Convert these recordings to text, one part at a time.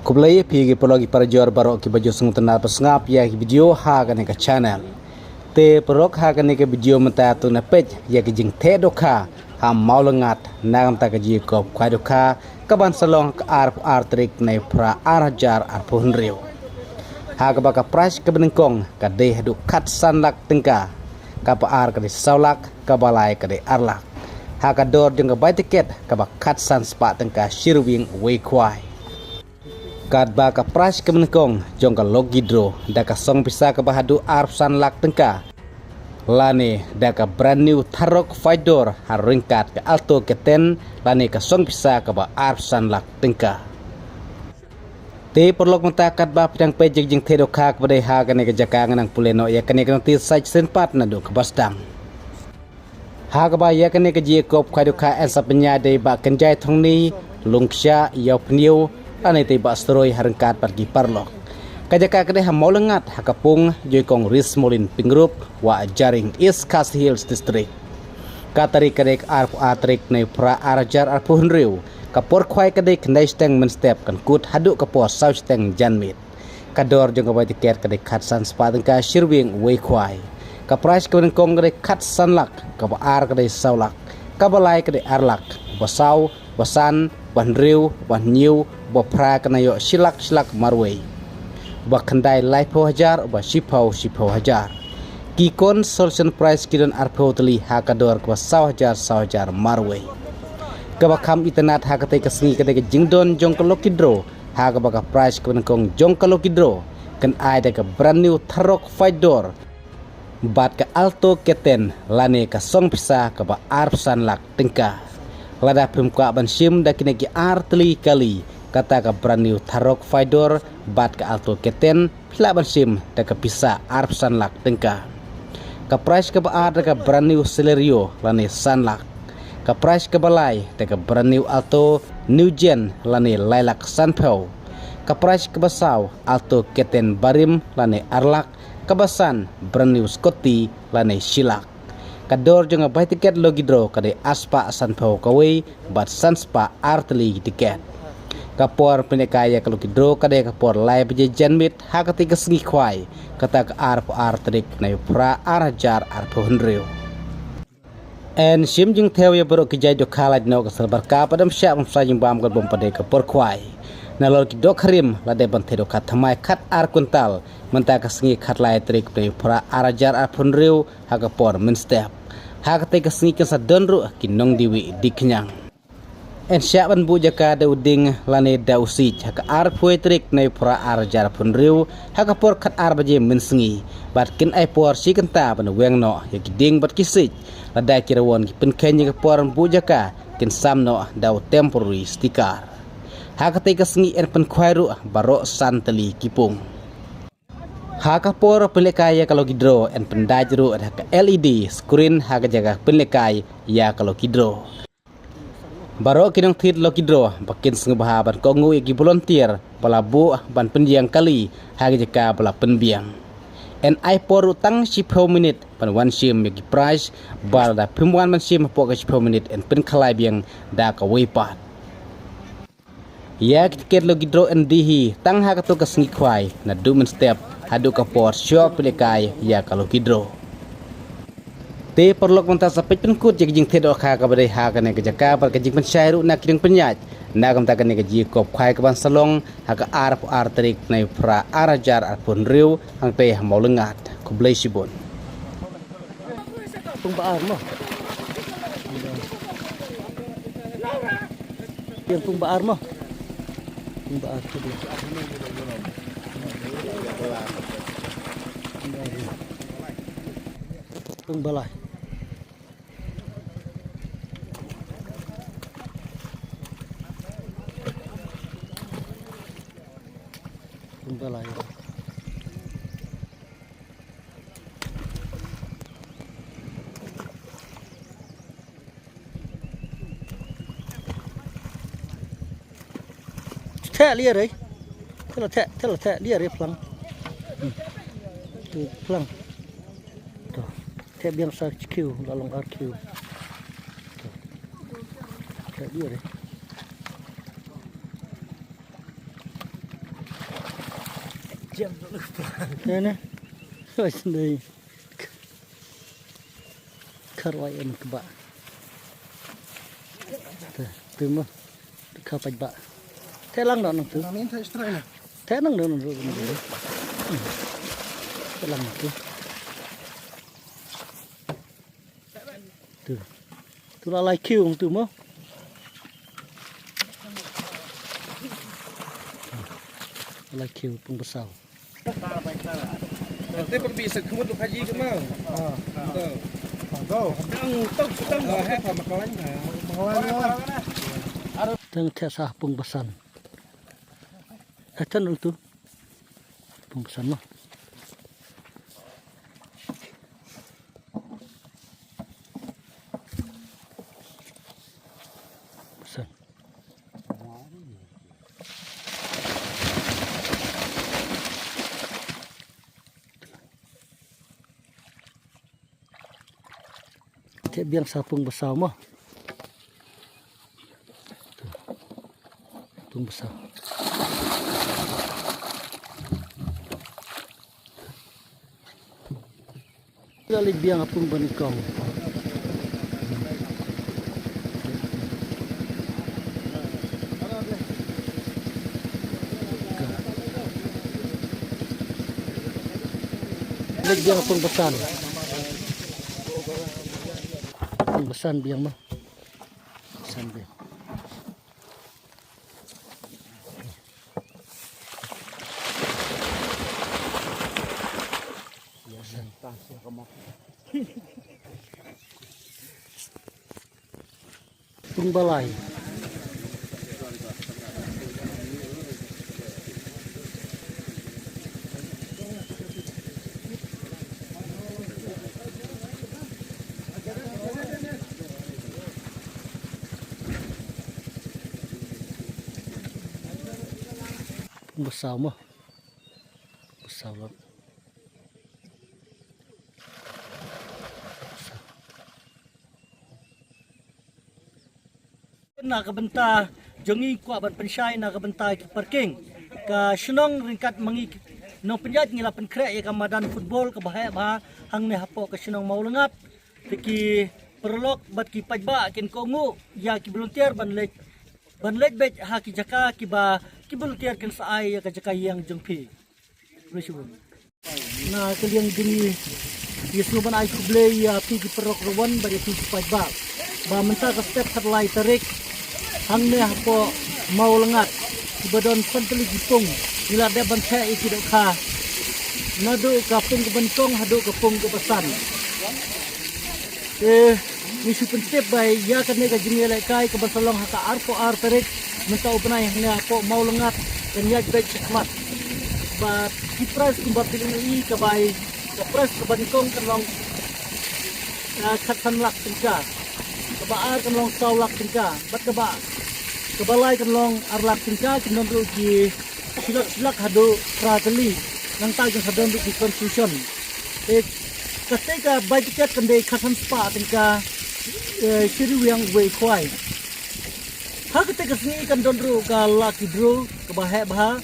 Kublai pigi pologi para jor barok ki baju sung tenal pesngap ya ki video ha kan ke channel. Te perok ha kan ke video menta tu na page ya ki jing te dokha ha maulengat nagam ta ka ji ko kwai dokha kaban salong ka ar trik nei pra arajar ar pun riu. Ha ka baka price ka benengkong ka de du kat sanlak tengka ka pa ar ka de saulak ka balai ka de arlak. Ha ka dor jeng ka bai tiket ka ba kat san spa tengka shirwing wei kwai. Kat ba ka price ka benengkong jong ka logidro da ka song pisa ka bahadu ar sanlak tengka. Lani da ka brand new Tharok Fighter haringkat ka alto keten lani ka song pisa ka ba ar sanlak tengka. Te perlok mentakat ba pedang pejek jing te dokha kepada ha kane ke jakangan ang puleno ya kane ke ti sai senpat na do ke bastang. Ha ka ba ya kane ke ji kop khai dokha en sapenya de ba kenjai thongni lungksya ya pniu ane te ba stroi harengkat pergi parlok. Kajaka kade ha maulengat ha kapung joikong rismolin pingrup wa jaring East Khasi Hills district. Katari kade ar atrik nei pra arajar ar puhnriu kapor khwai kade knai steng men step kan kut haduk kapor sau steng janmit kador jong ka tiket kade khat san spadeng ka shirwing wei khwai ka price ka kong kade khat san lak ka ar kade saulak ka balai kade arlak basau basan banriu banniu bopra kana yo silak marwei ba khandai lai pho hajar ba sipau hajar kikon solution price kiron arpho tali ha kador ka sau hajar marwei kabakam itanat ha kate kasngi kate ke jingdon jong ka lokidro ha ka baka price ka kong jong ka lokidro kan ai da ka brand new Tharok Fighter bat ka alto keten lane ka song pisa ka ba arpsan lak tengka lada pemka ban sim da kine ki artli kali kata ka brand new Tharok Fighter bat ka alto keten pila ban sim da ka pisa arpsan lak tengka ka price ka ba ar da ka brand new Celerio lane san lak ka price ka balai te ka brand new alto new gen lani lailak sanpau ka price ka basau alto keten barim lani arlak kabasan brand new scotty lani silak ka dor jong bai tiket logidro ka de aspa sanpau kawei bat sanspa artli tiket ka por pinekaya ka logidro ka de ka por lai beje janmit ha ka tiga sengi khwai kata ka ar trik na pra arajar ar pohonrio. En sim jing theo ya bro kijai do khalaj no ka salbar ka padam sya bam sa jing bam gal bom pade ka por khwai na lol ki do kharim la de ban thedo ka thamai khat ar kuntal menta ka sngi khat lai trik pre pra arajar ar phunriu ha ka por min step ha ka te ka sngi ka sa donru ki nong diwi diknyang en sya ban bu jaka de uding lane da usi ha ka ar phoi trik nei pra arajar phunriu ha ka por khat ar baje min sngi bat kin ai por si kanta ban weng no ya ki ding bat kisik ladai kirawon ki penkenya ke poran bujaka kin samno daw temporary sticker hakate ka sngi en pen khwairu baro santali kipung haka por pelekaya kalau gidro en pendajru ada ka LED screen haka jaga pelekai ya kalau gidro baro kinong thit lo gidro bakin sngi bahaban ko ngu ki volunteer bala bu ban penjiang kali haka jaga bala penbiang en ai poru tang 10 minit pan wan sim mi price bal da pimwan man sim po ka 10 minit en pen khalai biang da ka wei pat ya tiket lo gidro en dihi tang ha ka to ka sngi khwai na du men step hadu ka por shop lekai ya ka lo gidro te perlok monta sapet pen kut jing thedo kha ka bade ha ka ne ka jaka par ka jing pen shairu na kiring penyaj na kam ta ka ne ka ji kop khwai ka ban salong ha ka ar trik nei pra arajar ar pun riu ang pe mau lengat ku blai sibon tung ba ar mo yang tung ba ar mo tung ba ar tung balai tung balai thẹ lia đấy thế là thẹ lia đấy phăng phăng thẹ biang sa kêu là lòng ar kêu thẹ lia đấy jam lu Ini. Oi sendiri. Karwai em keba. Từ mà khá bạch bạ thế lăng đó nó từ Namin tayo strike na. thế năng đó nó rồi thế lăng từ từ từ là lại kêu từ mà lại kêu pung besar Nanti perbisa kemud lu haji ke mau. Go. Tang hai pa makawan na. Makawan. tang thế sa pung besar chân rồi từ pung besar mà besar thế biang sapung besar mah tung besar kali biang apung banikong biang apung besar besar biang mah besar biang pung balai pung besar mah besar banget na kabenta jongi kwa ban pensai na kabenta ki parking ka sunong ringkat mangi no penjat ngila penkre ya kamadan football ka bahaya ba hang ne hapo ka sunong maulengat tiki perlok bat ki pajba ken kongu ya ki volunteer ban lej bet ha ki jaka ki ba ki volunteer ken saai ya ka jaka yang jongpi resubun na kaliang dini yesu ban ai kuble ya pi ki perlok rowan ba ki pajba ba menta ka step terlai tarik hang ne hapo mau lengat ibadon penteli gipung ila de bansa iki dok kha nadu ka pung ke bentong hadu ke pung ke pesan ni su step bai ya kan ne ka jingele kai ke basalong haka arpo ar tarik menta upnai ne hapo mau lengat dan ya bet khmat ba kipras kumba pilih ka bai ka pras ke bentong kan khatan lak tingka kebaar kan long saulak tingka bat kebalai kan long arlak tingka kinon ru ki silak hadu prateli nang ta jeng hadon ru ki constitution ketika budget kan de khatan spa tingka siru yang wei khwai ha ketika sini kan don ru ka laki dro kebahe bah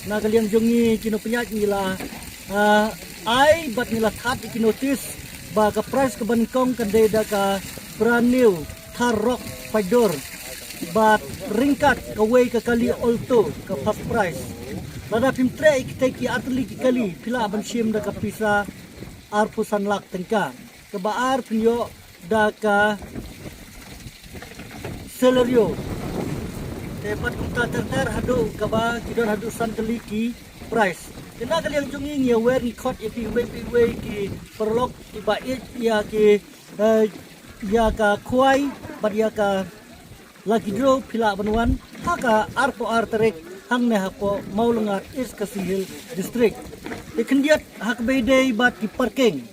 na kalian jongi kino penyat ngila ai bat ngila that ki notice ba ka price ke bankong kan de da ka brand new Tarok Paidor bat ringkat kawai ke kali alto ke first price lada pimtre ikiteki atli ki kali pila ban sim da ka pisa arpusan lak tengka ke baar pinyo da ka selerio tepat kumta ter hadu ka ba kidon hadu san kali ki price kena kali yang jungi ngia wer ni khot epi we ki perlok tiba ya ki ya ka kuai bat ya ka lagi dro pila banwan haka arpo arterek hang ne hapo maulengat is kasihil district ikendiat hak bedei bat ki parking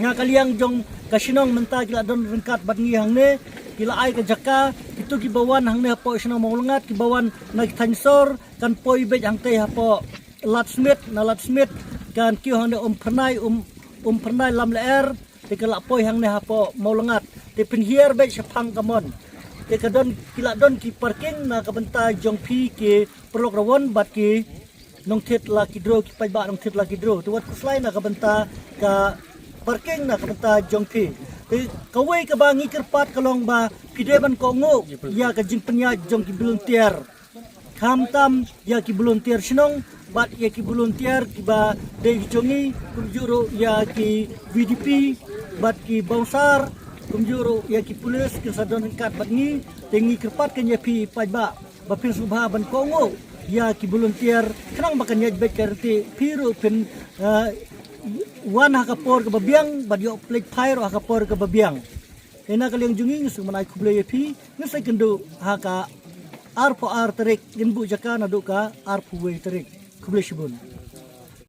nga kaliang jong kasinong menta kila don ringkat bat ngi hang ne kila ai ka jaka itu ki bawan hang ne hapo sinong maulengat ki bawan nag tansor kan poi be hang te hapo latsmith kan ki hang ne pernai lam leer tikala poi hang ne hapo maulengat te pinhier be sepang kamon te kadon kila don ki parking na kabenta jong pi ke perlok rawon bat ki nong tit la kidro ki pai ba nong tit la kidro tu wat kuslai na ka benta ka parking na ka benta jongpi kawai ka ba ngi kerpat kalong ba pideban ko ngo ya ka jing penya jong ki volunteer kam tam ya ki volunteer sinong bat ya ki volunteer ki ba de jongi kumjuro ya ki VDP bat ki bausar kumjuro ya ki pulis ki sadon kat bat ni tengi kerpat kan ya pi pai ba pin subha ban ko ngo ya ki volunteer kanang bakan ya bet karti piru pen wan hakapor ke babiang badio plate fire hakapor ke babiang ena kaliang jungi ngus manai kuble pi ngus kendo haka ar po ar terik inbu jaka na duka ar puwe terik kuble shibun